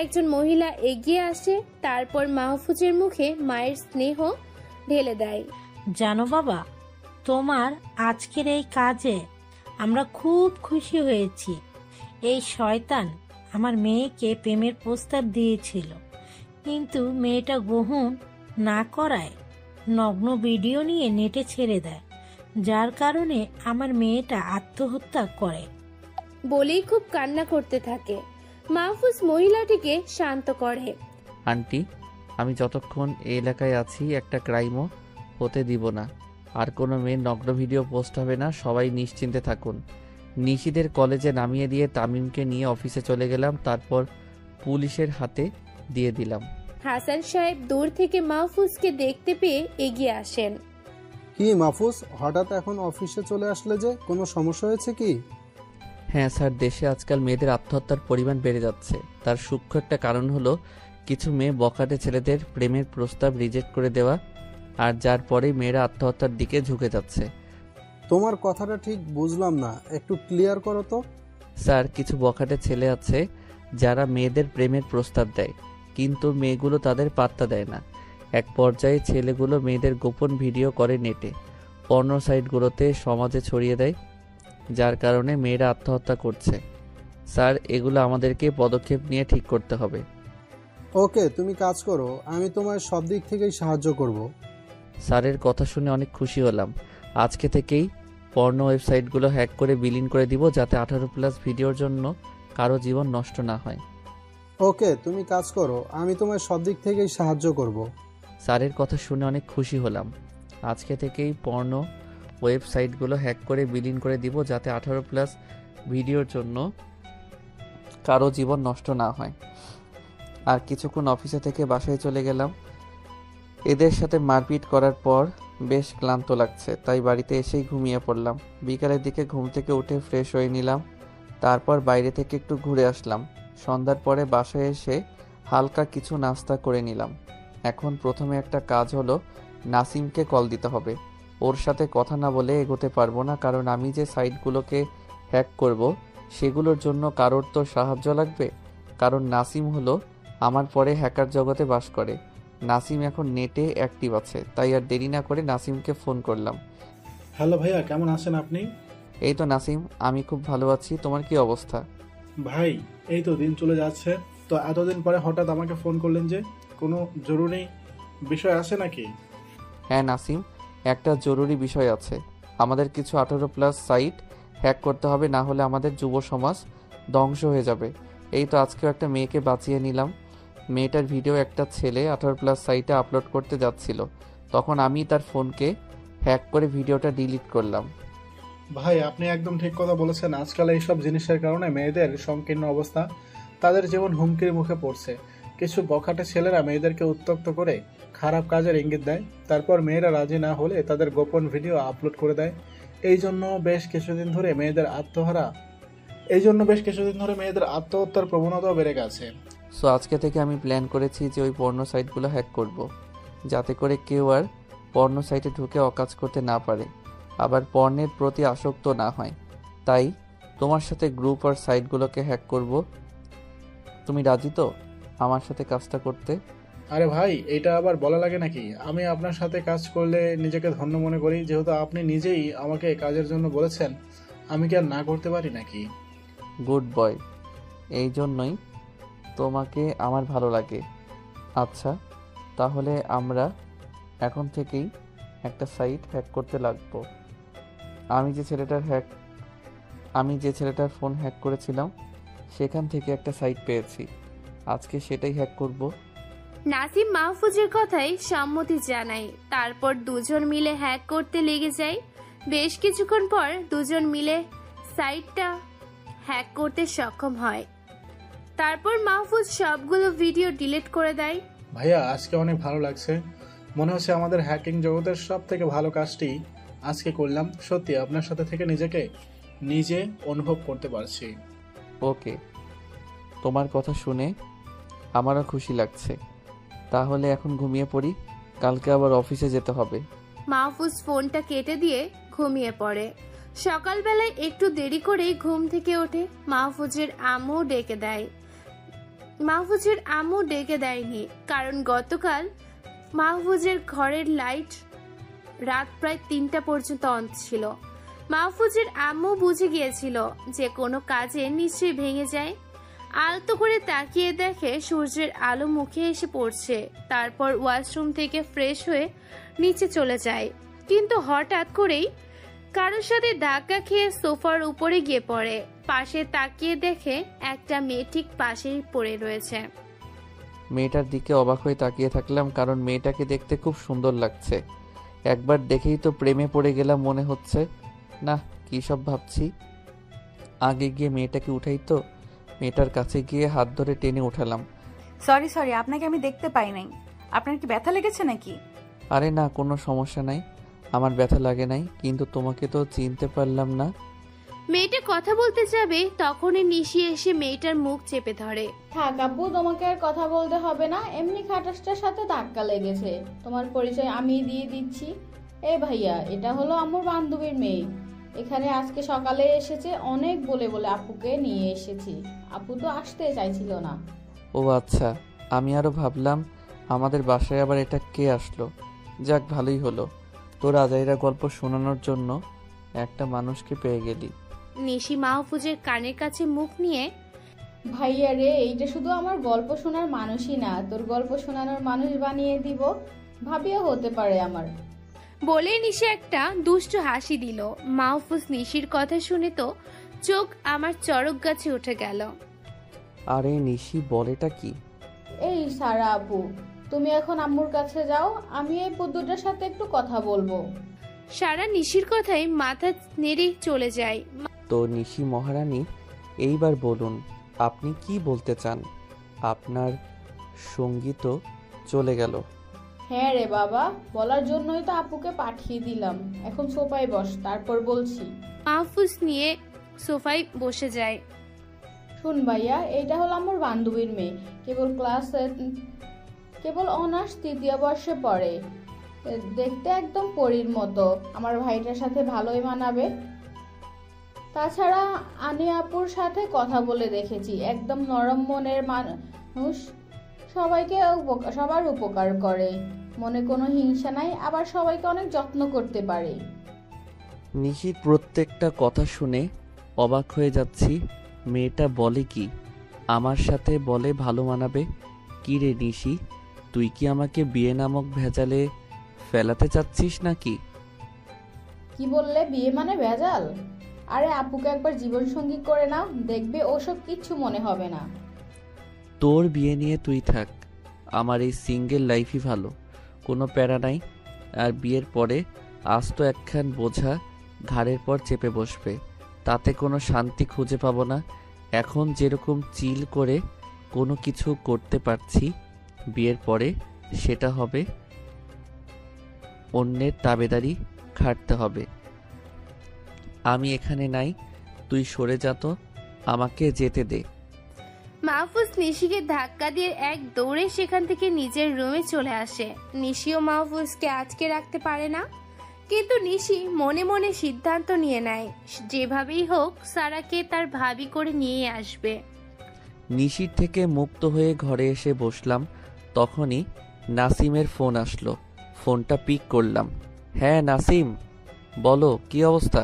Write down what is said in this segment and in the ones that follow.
একজন মহিলা এগিয়ে আসে, তারপর মাহফুজের মুখে মায়ের স্নেহ ঢেলে দেয়। জানো বাবা, তোমার আজকের এই কাজে আমরা খুব খুশি হয়েছি। এই শয়তান আমার মেয়েকে প্রেমের প্রস্তাব দিয়েছিল, কিন্তু মেয়েটা গ্রহণ না করায় নগ্ন ভিডিও নিয়ে নেটে ছেড়ে দেয়, যার কারণে আমার মেয়েটা আত্মহত্যা করে। বলেই খুব কান্না করতে থাকে। মাহফুজ মহিলাটিকে শান্ত করে। আন্টি, আমি যতক্ষণ এই এলাকায় আছি একটা ক্রাইমও হতে দিব না। আর কোনো মেয়ের নগ্ন ভিডিও পোস্ট হবে না, সবাই নিশ্চিন্তে থাকুন। নিশিদের কলেজে নামিয়ে দিয়ে তামিমকে নিয়ে অফিসে চলে গেলাম, তারপর পুলিশের হাতে দিয়ে দিলাম। হাসান সাহেব দূর থেকে মাহফুজকে দেখতে পেয়ে এগিয়ে আসেন। কি মাহফুজ, হঠাৎ এখন অফিসে চলে আসলে যে? কোনো সমস্যা হয়েছে কি? হ্যাঁ স্যার, দেশে আজকাল মেয়েদের আত্মহত্যার পরিমাণ বেড়ে যাচ্ছে। তার সূক্ষ্ম একটা কারণ হলো কিছু মেয়ে বখাটে ছেলেদের প্রেমের প্রস্তাব রিজেক্ট করে দেওয়া, আর যার পরেই মেয়েরা আত্মহত্যার দিকে ঝুঁকে যাচ্ছে। তোমার কথাটা ঠিক বুঝলাম না, একটু ক্লিয়ার করো তো। স্যার, কিছু বখাটে ছেলে আছে যারা মেয়েদের প্রেমের প্রস্তাব দেয়, কিন্তু মেয়েগুলো তাদের পাত্তা দেয় না। এক পর্যায়ে ছেলেগুলো মেয়েদের গোপন ভিডিও করে নেটে, পর্ন সাইটগুলোতে সমাজে ছড়িয়ে দেয়, যার কারণে মেয়েরা আত্মহত্যা করছে। স্যার, এগুলো আমাদেরকে পদক্ষেপ নিয়ে ঠিক করতে হবে। ওকে, তুমি কাজ করো, আমি তোমার সব দিক থেকেই সাহায্য করব। স্যারের কথা শুনে অনেক খুশি হলাম। আজকে থেকেই পর্ন ওয়েবসাইটগুলো হ্যাক করে বিলীন করে দিব, যাতে 18+ ভিডিওর জন্য কারো জীবন নষ্ট না হয়। ওকে, তুমি কাজ করো, আমি তোমার সব দিক থেকেই সাহায্য করব। স্যারের কথা শুনে অনেক খুশি হলাম। আজকে থেকেই পর্ন ওয়েবসাইটগুলো হ্যাক করে বিলীন করে দিব, যাতে 18+ ভিডিওর জন্য কারো জীবন নষ্ট না হয়। আর কিছুক্ষণ অফিসে থেকে বাসায় চলে গেলাম। এদের সাথে মারপিট করার পর বেশ ক্লান্ত লাগছে, তাই বাড়িতে এসেই ঘুমিয়ে পড়লাম। বিকালের দিকে ঘুম থেকে উঠে ফ্রেশ হয়ে নিলাম, তারপর বাইরে থেকে একটু ঘুরে আসলাম। সন্ধ্যার পরে বাসায় এসে হালকা কিছু নাস্তা করে নিলাম। এখন প্রথমে একটা কাজ হলো নাসিমকে কল দিতে হবে। ওর সাথে কথা না বলে এগোতে পারবো না, কারণ আমি যে সাইটগুলোকে হ্যাক করব সেগুলোর জন্য কারোর তো সাহায্য লাগবে। কারণ নাসিম হলো আমার পরে হ্যাকার জগতে বাস করে। নাসিম এখন নেটে অ্যাক্টিভ আছে, তাই আর দেরি না করে নাসিমকে ফোন করলাম। হ্যালো ভাইয়া, কেমন আছেন আপনি? এই তো নাসিম, আমি খুব ভালো আছি। তোমার কি অবস্থা? ভাই, এই তো দিন চলে যাচ্ছে। তো এতদিন পরে হঠাৎ আমাকে ফোন করলেন যে? কোনো জরুরি বিষয় আছে নাকি? হ্যাঁ নাসিম, একটা জরুরি বিষয় আছে। আমাদের কিছু 18+ সাইট হ্যাক করতে হবে, না হলে আমাদের যুব সমাজ ধ্বংস হয়ে যাবে। এই তো আজকেও একটা মেয়েকে বাঁচিয়ে নিলাম। মেয়েটার ভিডিও একটা ছেলে 18+ সাইটে আপলোড করতে যাচ্ছিল, তখন আমি তার ফোনকে হ্যাক করে ভিডিওটা ডিলিট করলাম। ভাই, আপনি একদম ঠিক কথা বলেছেন। আজকাল এইসব জিনিসের কারণে মেয়েদের সংকীর্ণ অবস্থা, তাদের জীবন হুমকির মুখে পড়ছে। কিছু বখাটে ছেলেরা মেয়েদেরকে উত্ত্যক্ত করে খারাপ কাজের ইঙ্গিত দেয়, তারপর মেয়েরা রাজি না হলে তাদের গোপন ভিডিও আপলোড করে দেয়। এই জন্য বেশ কিছুদিন ধরে মেয়েদের আত্মহত্যার প্রবণতাও বেড়ে গেছে। সো আজকে থেকে আমি প্ল্যান করেছি যে ওই পর্নো সাইটগুলো হ্যাক করব, যাতে করে কেউ আর পর্নো সাইটে ঢুকে অকাজ করতে না পারে, আবার পর্নের প্রতি আসক্ত না হয়। তাই তোমার সাথে গ্রুপ আর সাইটগুলোকে হ্যাক করব। তুমি রাজি তো আমার সাথে কাজটা করতে? আরে ভাই, এটা আবার বলা লাগে নাকি? আমি আপনার সাথে কাজ করলে নিজেকে ধন্য মনে করি। যেহেতু আপনি নিজেই আমাকে কাজের জন্য বলেছেন, আমি কি আর না করতে পারি নাকি? গুড বয়, এই জন্যই তোমাকে আমার ভালো লাগে। আচ্ছা, তাহলে আমরা এখন থেকেই একটা সাইট হ্যাক করতে লাগবো। আমি যে ছেলেটার ফোন হ্যাক করেছিলাম সেখান থেকে একটা সাইট পেয়েছি, আজকে সেটাই হ্যাক করব। নাসিম মাহফুজের কথায় সম্মতি জানায়। তারপর দুজন মিলে হ্যাক করতে লেগে যায়। বেশ কিছুক্ষণ পর দুজন মিলে সাইটটা হ্যাক করতে সক্ষম হয়। তারপর মাহফুজ সবগুলো ভিডিও ডিলিট করে দেয়। ভাইয়া, আজকে অনেক ভালো লাগছে। মনে হচ্ছে আমাদের হ্যাকিং জগতের সব থেকে ভালো কাজটি আজকে করলাম। সত্যি আপনার সাথে থেকে নিজেকে নিজে অনুভব করতে পারছি। ওকে, তোমার কথা শুনে আমারও খুশি লাগছে। তাহলে এখন ঘুমিয়ে পড়ি, কালকে আবার অফিসে যেতে হবে। মাহফুজ ফোনটা কেটে দিয়ে ঘুমিয়ে পড়ে। সকালবেলায় একটু দেরি করেই ঘুম থেকে ওঠে। মাহফুজের আম্মু ডেকে দেয়। মাহফুজের আম্মু ডেকে দেয়নি, কারণ গতকাল মাহফুজের ঘরের লাইট রাত প্রায় 3টা পর্যন্ত অন ছিল। মাহফুজের আম্মু বুঝে গিয়েছিল যে কোনো কাজে নিশ্চয়ই ভেঙে যায়। আলতো করে তাকিয়ে দেখে সূর্যের আলো মুখে এসে পড়ছে। তারপর ওয়াশরুম থেকে ফ্রেশ হয়ে নিচে চলে যায়, কিন্তু হঠাৎ করেই কারোর সাথে ধাক্কা খেয়ে সোফার উপরে গিয়ে পড়ে। পাশে তাকিয়ে দেখে একটা মেয়ে ঠিক পাশেই পড়ে রয়েছে। মেয়েটার দিকে অবাক হয়ে তাকিয়ে থাকলাম, কারণ মেয়েটাকে দেখতে খুব সুন্দর লাগছে। একবার দেখেই তো প্রেমে পড়ে গেলাম মনে হচ্ছে। না, কী সব ভাবছি। আগে গিয়ে মেয়েটাকে উঠাই তো। মেয়েটার কাছে গিয়ে হাত ধরে টেনে উঠালাম। সরি, আপনাকে আমি দেখতে পাই নাই। আপনার কি ব্যথা লেগেছে নাকি? আরে না, কোনো সমস্যা নাই, আমার ব্যথা লাগে নাই, কিন্তু তোমাকে তো চিনতে পারলাম না। মেয়েটা কথা বলতে যাবে, তখনই নিশি এসে মেয়েটার মুখ চেপে ধরে। থাক আব্বু, তোমাকে আর কথা বলতে হবে না। এমনি খাটাসটার সাথে ধাক্কা লেগেছে। তোমার পরিচয় আমি দিয়ে দিচ্ছি। এই ভাইয়া, এটা হলো আমার বান্ধবীর মেয়ে। এখানে আজকে সকালে এসেছে, অনেক বলে বলে আপুকে নিয়ে এসেছি। আপু তো আসতে চাইছিল না। ও আচ্ছা, আমি আরো ভাবলাম আমাদের বাসায় আবার এটা কে আসলো। যাক, ভালোই হলো, তোর আজাইরা গল্প শোনানোর জন্য একটা মানুষকে পেয়ে গেলি। নিশি মাহফুজের কানের কাছে মুখ নিয়ে, ভাইয়া রে, এইটা শুধু আমার গল্প শোনার মানুষই না, তোর গল্প শোনানোর মানুষ বানিয়ে দিব। ভাবিও হতে পারে আমার। বলে নিশি একটা দুষ্টু হাসি দিল। মাহফুজ নিশির কথা শুনে তো চোখ আমার চড়ক গাছে উঠে গেল। আরে নিশি, বলেটা কি? এই সারা আপু, তুমি এখন আম্মুর কাছে যাও, আমি এই পুতুটার সাথে একটু কথা বলবো। সারা নিশির কথায় মাথা নেড়ে চলে যায়। তো নিশি মহারানী, এইবার বলুন আপনি কি বলতে চান। আপনার সঙ্গী তো চলে গেল। হ্যাঁ রে বাবা, বলার জন্যই তো আপুকে পাঠিয়ে দিলাম। এখন সোফায় বস, তারপর বলছি। মাহফুজ নিয়ে সোফায় বসে যায়। শুন ভাইয়া, এইটা হলো আমার বান্ধবীর মেয়ে। কেবল অনার্স 3য় বর্ষে পড়ে। দেখতে একদম পরীর মতো। আমার ভাইটার সাথে ভালোই মানাবে। তাছাড়া আনি আপুর সাথে কথা বলে দেখেছি, একদম নরম মনের মানুষ। সবার উপকার করে, মনে কোনো হিংসা নাই, আবার সবাইকে অনেক যত্ন করতে পারে। নিশির প্রত্যেকটা কথা শুনে অবাক হয়ে যাচ্ছি। মেয়েটা বলে কি আমার সাথে বলে ভালো মানাবে? কি রে নিশি, তুই কি আমাকে বিয়ে নামক ভেজালে ফেলাতে চাচ্ছিস নাকি? কি বললে? বিয়ে মানে ভেজাল? আরে আপুকে একবার জীবনসঙ্গী করে নাও, দেখবে ওসব কিচ্ছু মনে হবে না। তোর বিয়ে নিয়ে তুই থাক, আমার এই সিঙ্গেল লাইফই ভালো, কোনো প্যারা নাই। আর বিয়ের পরে আজ তো একখান বোঝা ঘাড়ের পর চেপে বসবে, তাতে কোনো শান্তি খুঁজে পাবো না। এখন যেরকম চিল করে কোনো কিছু করতে পারছি, বিয়ের পরে সেটা হবে অন্যের তাবেদারি খাটতে হবে। আমি এখানে নাই, তুই সরে যা তো, আমাকে যেতে দে। মাহফুজ নিশিকে ধাক্কা দিয়ে এক দৌড়ে সেখান থেকে নিজের রুমে চলে আসে। নিশিও মাহফুজকে আটকে রাখতে পারে না, কিন্তু নিশি মনে মনে সিদ্ধান্ত নিয়ে নেয় যেভাবেই হোক সারাকে তার ভাবি করে নিয়ে আসবে। নিশির থেকে মুক্ত হয়ে ঘরে এসে বসলাম, তখনই নাসিমের ফোন আসলো। ফোনটা পিক করলাম। হ্যাঁ নাসিম, বলো কি অবস্থা?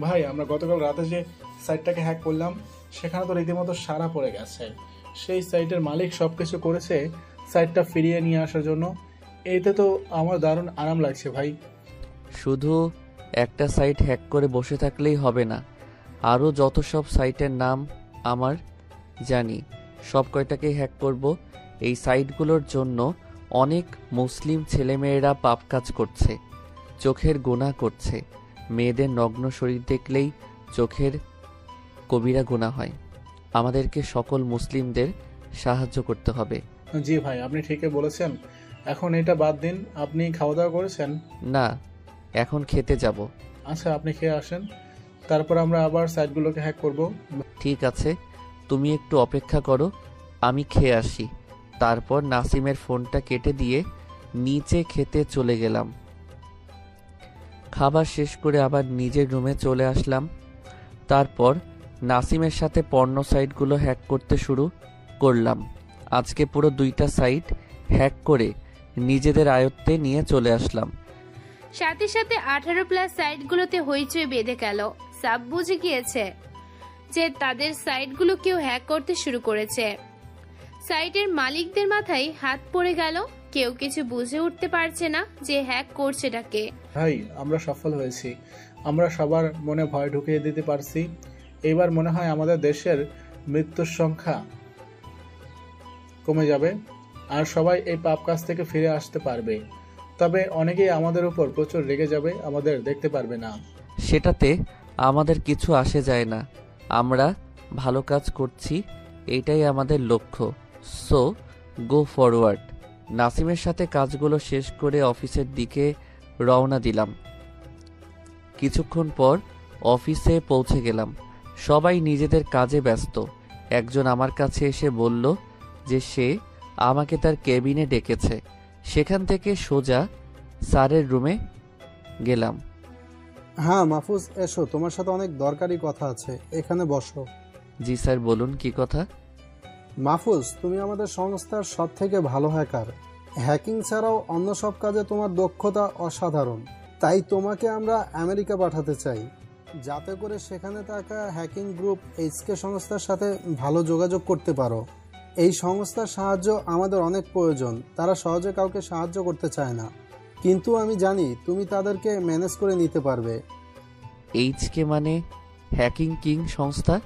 ভাই, আমরা গতকাল রাতে যে সাইটটাকে হ্যাক করলাম, সেখানে তো রীতিমতো সারা পড়ে গেছে। সেই সাইটের মালিক সবকিছু করেছে সাইটটা ফিরিয়ে নিয়ে আসার জন্য। এইতে তো আমার দারুণ আরাম লাগছে ভাই। শুধু একটা সাইট হ্যাক করে বসে থাকলেই হবে না, আরও যত সব সাইটের নাম আমার জানি সব কয়টাকেই হ্যাক করব। এই সাইটগুলোর জন্য অনেক মুসলিম ছেলেমেয়েরা পাপ কাজ করছে, চোখের গুনাহ করছে। মেয়েদের নগ্ন শরীর দেখলেই চোখের কবিরা গুনাহ হয়। আমাদেরকে সকল মুসলিমদের সাহায্য করতে হবে। জি ভাই, আপনি ঠিকই বলেছেন। এখন এটা বাদ দিন। আপনি খাওয়া দাওয়া করেছেন? না, এখন খেতে যাব। আচ্ছা, আপনি খেয়ে আসেন, তারপর আমরা আবার সাইটগুলোকে হ্যাক করব। ঠিক আছে, তুমি একটু অপেক্ষা করো, আমি খেয়ে আসি। তারপর নাসিমের ফোনটা কেটে দিয়ে নিচে খেতে চলে গেলাম। খাবার শেষ করে আবার নিজের রুমে চলে আসলাম। তারপর নাসিমের সাথে পর্নো সাইটগুলো হ্যাক করতে শুরু করলাম। আজকে পুরো 2টা সাইট হ্যাক করে নিজেদের আয়ত্তে নিয়ে চলে আসলাম। সাথে সাথে 18+ সাইটগুলোতে হইচই বেঁধে গেল। সাব বুঝে গিয়েছে যে তাদের সাইটগুলো কেউ হ্যাক করতে শুরু করেছে। সাইটের মালিকদের মাথায় হাত পড়ে গেল। কেউ কিছু বুঝে উঠতে পারছে না যে হ্যাক করছেটা কে। ভাই, আমরা সফল হয়েছি। আমরা সবার মনে ভয় ঢুকিয়ে দিতে পারছি। এইবার মনে হয় আমাদের দেশের মৃত্যুর সংখ্যা কমে যাবে আর সবাই এই পাপ কাজ থেকে ফিরে আসতে পারবে। তবে অনেকেই আমাদের উপর প্রচুর রেগে যাবে, আমাদের দেখতে পারবে না। সেটাতে আমাদের কিছু আসে যায় না। আমরা ভালো কাজ করছি, এটাই আমাদের লক্ষ্য। So go forward. নাসিমের সাথে কাজগুলো শেষ করে অফিসের দিকে রওনা দিলাম। কিছুক্ষণ পর অফিসে পৌঁছে গেলাম। সবাই নিজেদের কাজে ব্যস্ত। একজন আমার কাছে এসে বলল যে সে আমাকে তার কেবিনে ডেকেছে। সেখান থেকে সোজা স্যারের রুমে গেলাম। হ্যাঁ মাহফুজ, এসো, তোমার সাথে অনেক দরকারি কথা আছে, এখানে বসো। জি স্যার, বলুন কি কথা। মাহফুজ, তুমি আমাদের সংস্থার সব থেকে ভালো হ্যাকার। হ্যাকিং ছাড়াও অন্য সব কাজে তোমার দক্ষতা অসাধারণ। তাই তোমাকে আমরা আমেরিকা পাঠাতে চাই, যাতে করে সেখানে থাকা হ্যাকিং গ্রুপ এইচকে সংস্থার সাথে ভালো যোগাযোগ করতে পারো। এই সংস্থার সাহায্য আমাদের অনেক প্রয়োজন। তারা সহজে কাউকে সাহায্য করতে চায় না, কিন্তু আমি জানি তুমি তাদেরকে ম্যানেজ করে নিতে পারবে। এইচকে মানে হ্যাকিং কিং সংস্থা,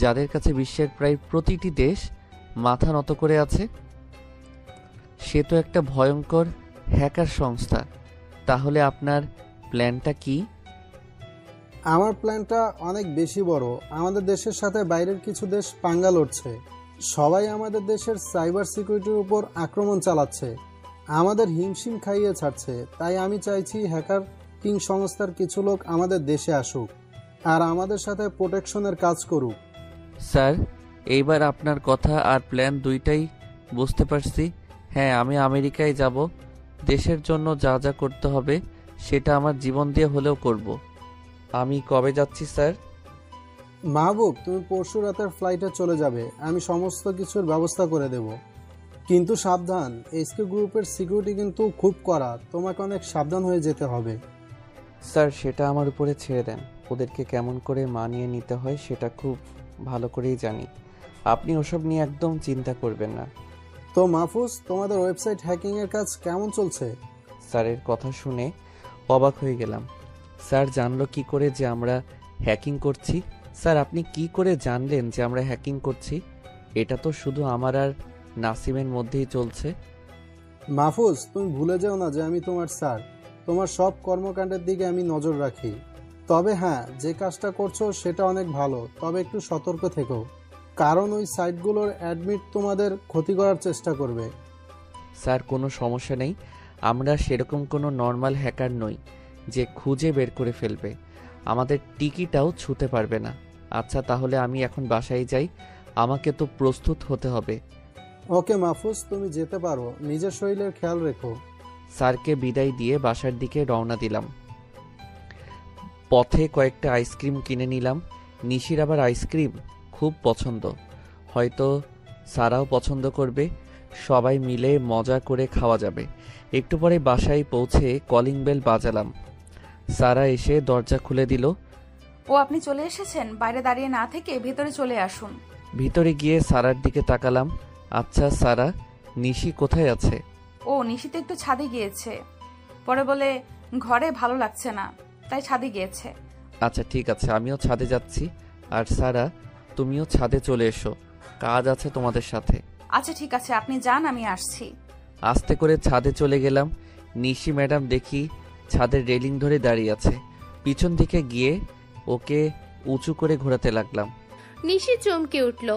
যাদের কাছে বিশ্বের প্রায় প্রতিটি দেশ মাথা নত করে আছে। সে তো একটা ভয়ঙ্কর হ্যাকার সংস্থা। তাহলে আপনার প্ল্যানটা কি? আমার প্ল্যানটা অনেক বেশি বড়। আমাদের দেশের সাথে বাইরের কিছু দেশ পাঙ্গা লড়ছে। সবাই আমাদের দেশের সাইবার সিকিউরিটির উপর আক্রমণ চালাচ্ছে, আমাদের হিমশিম খাইয়ে ছাড়ছে। তাই আমি চাইছি হ্যাকার কিং সংস্থার কিছু লোক আমাদের দেশে আসুক আর আমাদের সাথে প্রোটেকশনের কাজ করুক। স্যার, এইবার আপনার কথা আর প্ল্যান দুইটাই বুঝতে পারছি। হ্যাঁ, আমি আমেরিকায় যাব। দেশের জন্য যা যা করতে হবে সেটা আমার জীবন দিয়ে হলেও করব। আমি কবে যাচ্ছি স্যার? মাহবুব, তুমি পরশু রাতের ফ্লাইটে চলে যাবে। আমি সমস্ত কিছুর ব্যবস্থা করে দেব। কিন্তু সাবধান, এইচকে গ্রুপের সিকিউরিটি কিন্তু খুব কড়া। তোমাকে অনেক সাবধান হয়ে যেতে হবে। স্যার, সেটা আমার উপরে ছেড়ে দেন। ওদেরকে কেমন করে মানিয়ে নিতে হয় সেটা খুব ভালো করেই জানি। আপনি ওসব নিয়ে একদম চিন্তা করবেন না। তো মাহফুজ, তোমাদের ওয়েবসাইট হ্যাকিংয়ের কাজ কেমন চলছে? স্যারের কথা শুনে অবাক হয়ে গেলাম। স্যার জানলো কি করে যে আমরা হ্যাকিং করছি? স্যার, আপনি কি করে জানলেন যে আমরা হ্যাকিং করছি? এটা তো শুধু আমার আর নাসিমের মধ্যেই চলছে। মাহফুজ, তুমি ভুলে যাও না যে আমি তোমার স্যার। তোমার সব কর্মকাণ্ডের দিকে আমি নজর রাখি। তবে হ্যাঁ, যে কাজটা করছো সেটা অনেক ভালো, তবে একটু সতর্ক থেকো, কারণ ওই সাইটগুলোর অ্যাডমিট তোমাদের ক্ষতি করার চেষ্টা করবে। স্যার, কোনো সমস্যা নেই। আমরা সেরকম কোনো নর্মাল হ্যাকার নই যে খুঁজে বের করে ফেলবে। আমাদের টিকিটাও ছুঁতে পারবে না। আচ্ছা, তাহলে আমি এখন বাসায় যাই। আমাকে তো প্রস্তুত হতে হবে। ওকে মাহফুজ, তুমি যেতে পারো। নিজের শরীরের খেয়াল রেখো। স্যারকে বিদায় দিয়ে বাসার দিকে রওনা দিলাম। পথে কয়েকটা আইসক্রিম কিনে নিলাম। নিশির আবার আইসক্রিম খুব পছন্দ, হয়তো সারাও পছন্দ করবে। সবাই মিলে মজা করে খাওয়া যাবে। একটু পরে বাসায় পৌঁছে কলিং বেল বাজালাম। সারা এসে দরজা খুলে দিল। ও, আপনি চলে এসেছেন? বাইরে দাঁড়িয়ে না থেকে ভেতরে চলে আসুন। ভিতরে গিয়ে সারার দিকে তাকালাম। আচ্ছা সারা, নিশি কোথায় আছে? ও, নিশিতে একটু ছাদে গিয়েছে। পরে বলে ঘরে ভালো লাগছে না, তাই ছাদে গিয়েছে। আচ্ছা ঠিক আছে, আমিও ছাদে যাচ্ছি। আর সারা, তুমিও ছাদে চলে এসো, কাজ আছে তোমাদের সাথে। আচ্ছা ঠিক আছে, আপনি যান, আমি আসছি। আস্তে করে ছাদে চলে গেলাম। নিশি ম্যাডাম দেখি ছাদের রেলিং ধরে দাঁড়িয়ে আছে। পিছন দিকে গিয়ে ওকে উঁচু করে ঘোরাতে লাগলাম। নিশি চমকে উঠল।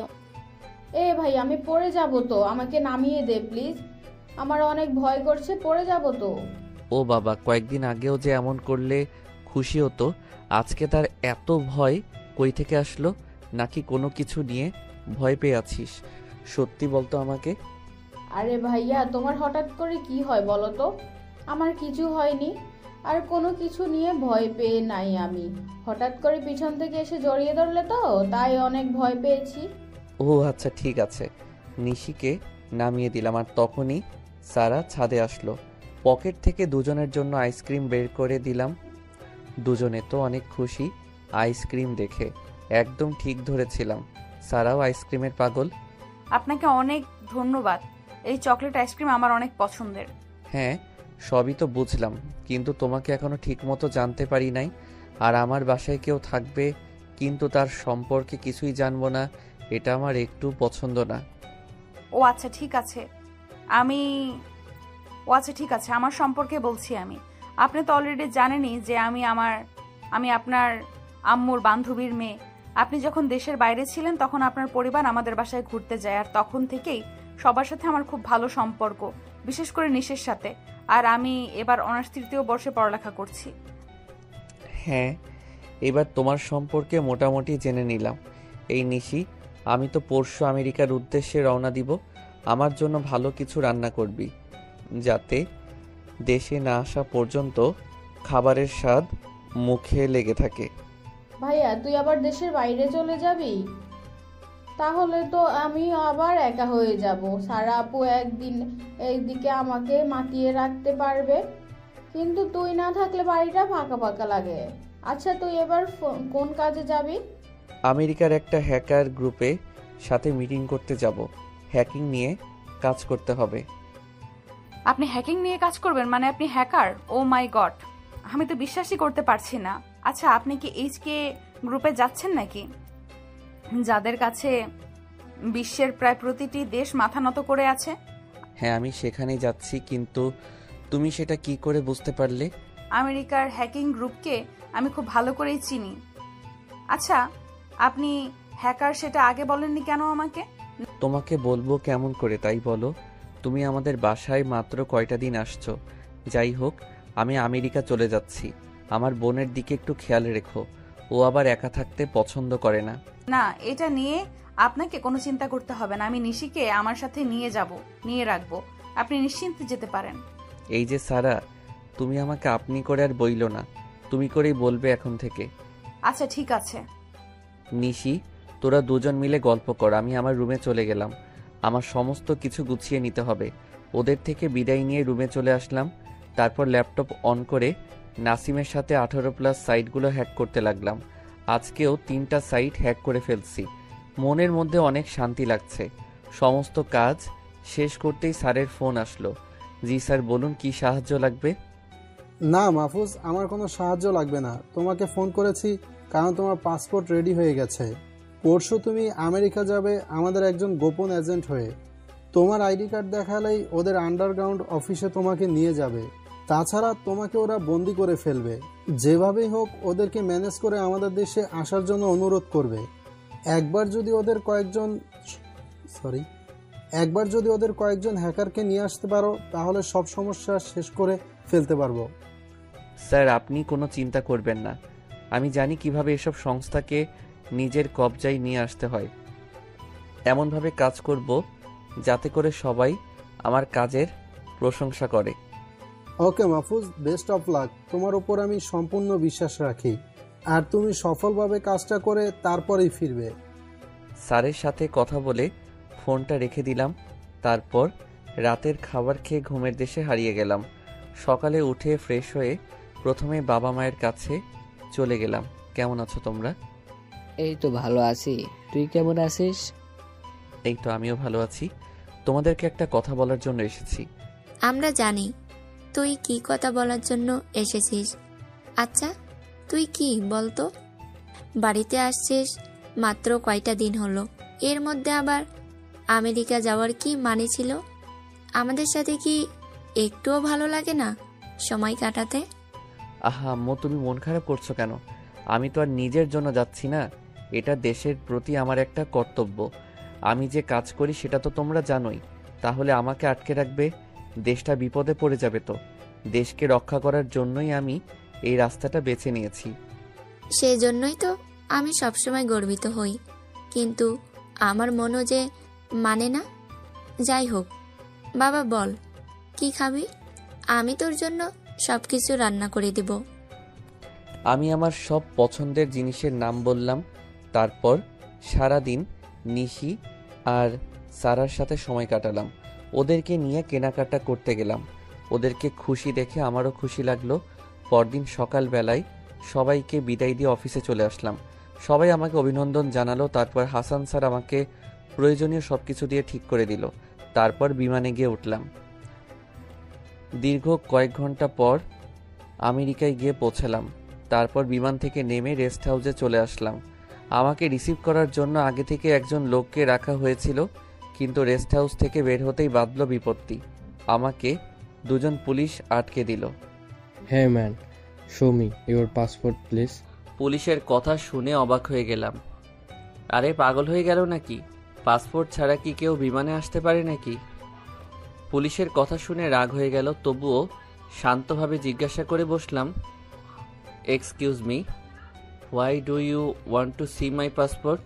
এ ভাই, আমি পড়ে যাব তো, আমাকে নামিয়ে দে প্লিজ। আমার অনেক ভয় করছে, পড়ে যাব তো। ও বাবা, কয়েকদিন আগেও যে এমন করলে খুশি হতো, আজকে তার এত ভয় কই থেকে আসলো? নাকি কোনো কিছু নিয়ে ভয় পেয়ে আছিস? সত্যি বলতো আমাকে। আরে ভাইয়া, তোমার হঠাৎ করে কি হয় বলো তো? আমার কিছু হয়নি, আর কোনো কিছু নিয়ে ভয় পেয়ে নাই আমি। হঠাৎ করে পিছন থেকে এসে জড়িয়ে ধরলে তো, তাই অনেক ভয় পেয়েছি। ও আচ্ছা ঠিক আছে, নিশিকে নামিয়ে দিলাম আর তখনই সারা ছাদে আসলো। পকেট থেকে দুজনের জন্য আইসক্রিম বের করে দিলাম। দুজনে তো অনেক খুশি আইসক্রিম দেখে। একদম ঠিক ধরেছিলাম, সারাও আইসক্রিমের পাগল। আপনাকে অনেক ধন্যবাদ। এই চকলেট আইসক্রিম আমার অনেক পছন্দের। হ্যাঁ, সবই তো বুঝলাম, কিন্তু তোমাকে এখনো ঠিকমতো জানতে পারি নাই। আর আমার বাসায় কেউ থাকবে কিন্তু তার সম্পর্কে কিছুই জানবো না, এটা আমার একটু পছন্দ না। ও আচ্ছা ঠিক আছে, আমার সম্পর্কে বলছি আমি। আপনি তো অলরেডি জানেনই যে আমি আপনার আম্মুর বান্ধবীর মেয়ে। আপনি যখন দেশের বাইরে ছিলেন তখন আপনার পরিবার আমাদের বাসায় ঘুরতে যায়, আর তখন থেকেই সবার সাথে আমার খুব ভালো সম্পর্ক, বিশেষ করে নিশের সাথে। আর আমি এবার অনার্স 3য় বর্ষে পড়ালেখা করছি। হ্যাঁ, এবার তোমার সম্পর্কে মোটামুটি জেনে নিলাম। এই নিশি, আমি তো পরশু আমেরিকার উদ্দেশ্যে রওনা দিব। আমার জন্য ভালো কিছু রান্না করবি, যাতে দেশে না আসা পর্যন্ত খাবারের স্বাদ মুখে লেগে থাকে। ভাইয়া তুই আবার দেশের বাইরে চলে যাবি? তাহলে তো আমি আবার একা হয়ে যাব। সারা আপু একদিন এইদিকে আমাকে মাতিয়ে রাখতে পারবে, কিন্তু তুই না থাকলে বাড়িটা ফাঁকা ফাঁকা লাগে। আচ্ছা তুই এবার কোন কাজে যাবি? আমেরিকার একটা হ্যাকার গ্রুপে সাথে মিটিং করতে যাব। হ্যাকিং নিয়ে কাজ করতে হবে। আপনি হ্যাকিং নিয়ে কাজ করবেন? মানে আপনি হ্যাকার? ও মাই গড, আমি তো বিশ্বাসই করতে পারছি না। আচ্ছা, আপনি কি এইচকে গ্রুপে যাচ্ছেন নাকি, যাদের কাছে বিশ্বের প্রায় প্রতিটি দেশ মাথা নত করে আছে? হ্যাঁ, আমি সেখানেই যাচ্ছি, কিন্তু তুমি সেটা কি করে বুঝতে পারলে? আমেরিকার হ্যাকিং গ্রুপকে আমি খুব ভালো করেই চিনি। আচ্ছা, আপনি হ্যাকার সেটা আগে বলেননি কেন আমাকে? তোমাকে বলবো কেমন করে তাই বলো? তুমি আমাদের বাসায় মাত্র কয়টা দিন আসছো। যাই হোক, আমি আমেরিকা চলে যাচ্ছি। আমার বোনের দিকে একটু খেয়াল রেখো, ও আবার একা থাকতে পছন্দ করে না। না, এটা নিয়ে আপনাকে কোনো চিন্তা করতে হবে না। আমি নিশিকে আমার সাথে নিয়ে রাখবো। আপনি নিশ্চিন্তে যেতে পারেন। এই যে সারা, তুমি আমাকে আপনি করে আর বইলো না, তুমি করেই বলবে এখন থেকে। আচ্ছা ঠিক আছে। নিশি, তোরা দুজন মিলে গল্প কর, আমি আমার রুমে চলে গেলাম। আমার সমস্ত কিছু গুছিয়ে নিতে হবে। ওদের থেকে বিদায় নিয়ে রুমে চলে আসলাম। তারপর ল্যাপটপ অন করে নাসিমের সাথে 18+ সাইটগুলো হ্যাক করতে লাগলাম। আজকেও 3টা সাইট হ্যাক করে ফেলছি। মনের মধ্যে অনেক শান্তি লাগছে। সমস্ত কাজ শেষ করতেই স্যারের ফোন আসলো। জি স্যার, বলুন কি সাহায্য লাগবে? না মাহফুজ, আমার কোনো সাহায্য লাগবে না। তোমাকে ফোন করেছি কারণ তোমার পাসপোর্ট রেডি হয়ে গেছে। পরশু তুমি আমেরিকা যাবে আমাদের একজন গোপন এজেন্ট হয়ে। তোমার আইডি কার্ড দেখালেই ওদের আন্ডারগ্রাউন্ড অফিসে তোমাকে নিয়ে যাবে। তাছাড়া তোমাকে ওরা বন্দি করে ফেলবে। যেভাবেই হোক ওদেরকে ম্যানেজ করে আমাদের দেশে আসার জন্য অনুরোধ করবে। একবার যদি ওদের কয়েকজন হ্যাকারকে নিয়ে আসতে পারো তাহলে সব সমস্যা শেষ করে ফেলতে পারবো। স্যার, আপনি কোনো চিন্তা করবেন না। আমি জানি কিভাবে এসব সংস্থাকে নিজের কবজায় নিয়ে আসতে হয়। এমনভাবে কাজ করব যাতে করে সবাই আমার কাজের প্রশংসা করে। ওকে মাহফুজ, বেস্ট অফ লাক। তোমার উপর আমি সম্পূর্ণ বিশ্বাস রাখি, আর তুমি সফলভাবে কাজটা করে তারপরেই ফিরবে। স্যারের সাথে কথা বলে ফোনটা রেখে দিলাম। তারপর রাতের খাবার খেয়ে ঘুমের দেশে হারিয়ে গেলাম। সকালে উঠে ফ্রেশ হয়ে প্রথমে বাবা মায়ের কাছে চলে গেলাম। কেমন আছো তোমরা? এই তো ভালো আছি, তুই কেমন আছিস? এই তো আমিও ভালো আছি। তোমাদেরকে একটা কথা বলার জন্য এসেছি। আমরা জানি তুই কি কথা বলার জন্য এসেছিস। আচ্ছা তুই কি বলতো? বাড়িতে আসছিস মাত্র কয়টা দিন হলো, এর মধ্যে আবার আমেরিকা যাওয়ার কি মানে ছিল? আমাদের সাথে কি একটুও ভালো লাগে না সময় কাটাতে? আহা আম্মু, তুমি মন খারাপ করছো কেন? আমি তো আর নিজের জন্য যাচ্ছি না, এটা দেশের প্রতি আমার একটা কর্তব্য। আমি যে কাজ করি সেটা তো তোমরা জানোই। তাহলে আমাকে আটকে রাখবে? দেশটা বিপদে পড়ে যাবে তো। দেশকে রক্ষা করার জন্যই আমি এই রাস্তাটা বেছে নিয়েছি। সেই জন্যই তো আমি সবসময় গর্বিত হই, কিন্তু আমার মনও যে মানে না। যাই হোক, বাবা বল কি খাবি? আমি তোর জন্য সবকিছু রান্না করে দেব। আমি আমার সব পছন্দের জিনিসের নাম বললাম। তারপর সারাদিন নিশি আর সারার সাথে সময় কাটালাম। ওদেরকে নিয়ে কেনাকাটা করতে গেলাম। ওদেরকে খুশি দেখে আমারও খুশি লাগলো। পরদিন সকালবেলায় সবাইকে বিদায় দিয়ে অফিসে চলে আসলাম। সবাই আমাকে অভিনন্দন জানালো। তারপর হাসান স্যার আমাকে প্রয়োজনীয় সব কিছু দিয়ে ঠিক করে দিল। তারপর বিমানে গিয়ে উঠলাম। দীর্ঘ কয়েক ঘন্টা পর আমেরিকায় গিয়ে পৌঁছালাম। তারপর বিমান থেকে নেমে রেস্ট হাউসে চলে আসলাম। আমাকে রিসিভ করার জন্য আগে থেকে একজন লোককে রাখা হয়েছিল, কিন্তু রেস্ট হাউস থেকে বের হতেই বাঁধল বিপত্তি। আমাকে দুজন পুলিশ আটকে দিল। হ্যাঁ man, show me your passport please. পুলিশের কথা শুনে অবাক হয়ে গেলাম। আরে পাগল হয়ে গেল নাকি? পাসপোর্ট ছাড়া কি কেউ বিমানে আসতে পারে নাকি? পুলিশের কথা শুনে রাগ হয়ে গেল, তবুও শান্তভাবে জিজ্ঞাসা করে বসলাম, excuse me, why do you want to see my passport?